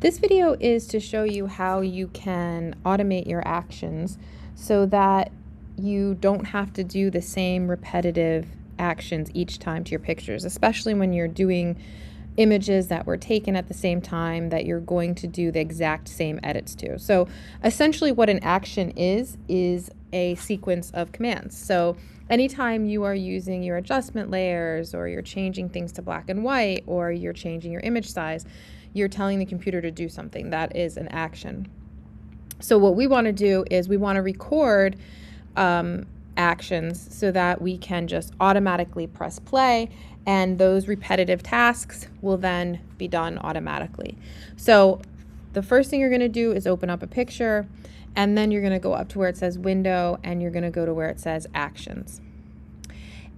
This video is to show you how you can automate your actions so that you don't have to do the same repetitive actions each time to your pictures, especially when you're doing images that were taken at the same time that you're going to do the exact same edits to. So essentially what an action is a sequence of commands. So anytime you are using your adjustment layers, or you're changing things to black and white, or you're changing your image size, you're telling the computer to do something. That is an action. So what we want to do is we want to record actions so that we can just automatically press play, and those repetitive tasks will then be done automatically. So the first thing you're going to do is open up a picture, and then you're going to go up to where it says window, and you're going to go to where it says actions.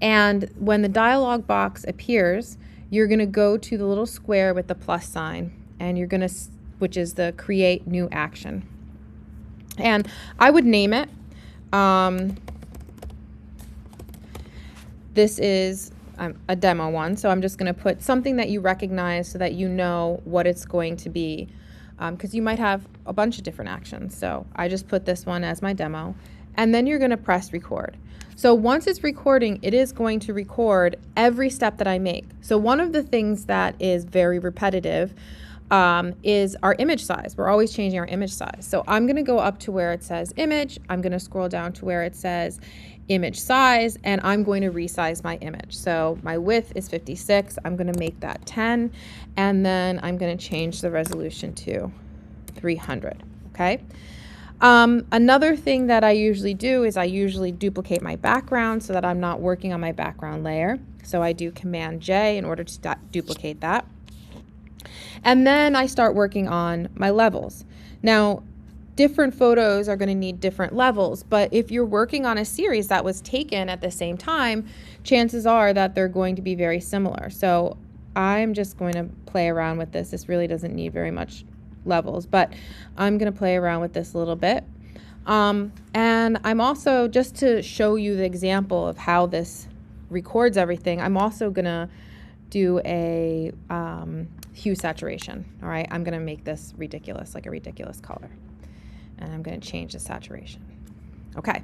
And when the dialog box appears, you're going to go to the little square with the plus sign, and you're going to, which is the create new action. And I would name it. This is a demo one, so I'm just going to put something that you recognize so that you know what it's going to be, because you might have a bunch of different actions. So I just put this one as my demo, and then you're going to press record. So once it's recording, it is going to record every step that I make. So one of the things that is very repetitive is our image size. We're always changing our image size. So I'm going to go up to where it says image. I'm going to scroll down to where it says image size, and I'm going to resize my image. So my width is 56. I'm going to make that 10, and then I'm going to change the resolution to 300. Okay. Another thing that I usually do is I usually duplicate my background so that I'm not working on my background layer. So I do Command J in order to duplicate that. And then I start working on my levels. Now, different photos are going to need different levels, but if you're working on a series that was taken at the same time, chances are that they're going to be very similar. So I'm just going to play around with this. This really doesn't need very much levels, but I'm going to play around with this a little bit. And I'm also, just to show you the example of how this records everything, I'm also going to do a hue saturation. All right, I'm going to make this ridiculous, like a ridiculous color. And I'm going to change the saturation. Okay.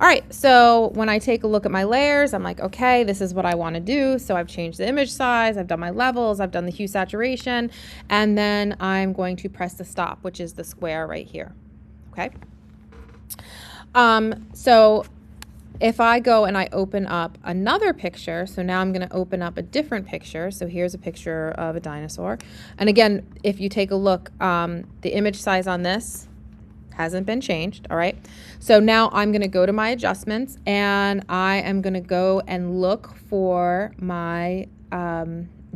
All right. So when I take a look at my layers, I'm like, okay, this is what I want to do. So I've changed the image size, I've done my levels, I've done the hue saturation, and then I'm going to press the stop, which is the square right here. Okay. So if I go and I open up another picture, so now I'm going to open up a different picture. So here's a picture of a dinosaur. And again, if you take a look, the image size on this hasn't been changed. All right. So now I'm going to go to my adjustments, and I am going to go and look for my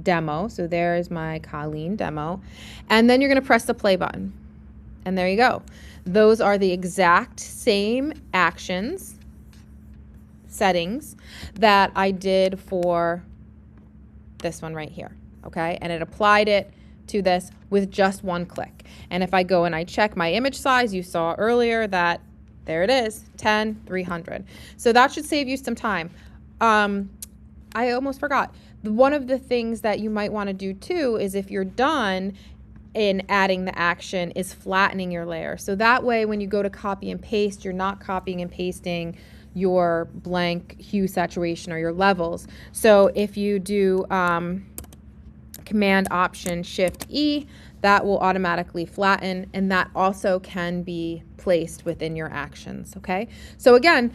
demo. So there's my Colleen demo. And then you're going to press the play button. And there you go. Those are the exact same actions, settings that I did for this one right here. Okay. And it applied it to this with just one click. And if I go and I check my image size, you saw earlier that there it is, 10, 300. So that should save you some time. I almost forgot. One of the things that you might want to do too is, if you're done in adding the action, is flattening your layer. So that way when you go to copy and paste, you're not copying and pasting your blank hue saturation or your levels. So if you do Command Option Shift E, that will automatically flatten, and that also can be placed within your actions. Okay, so again,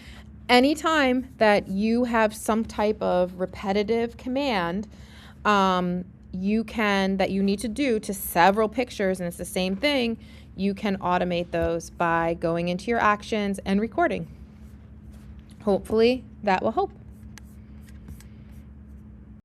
anytime that you have some type of repetitive command that you need to do to several pictures, and it's the same thing, you can automate those by going into your actions and recording. Hopefully that will help.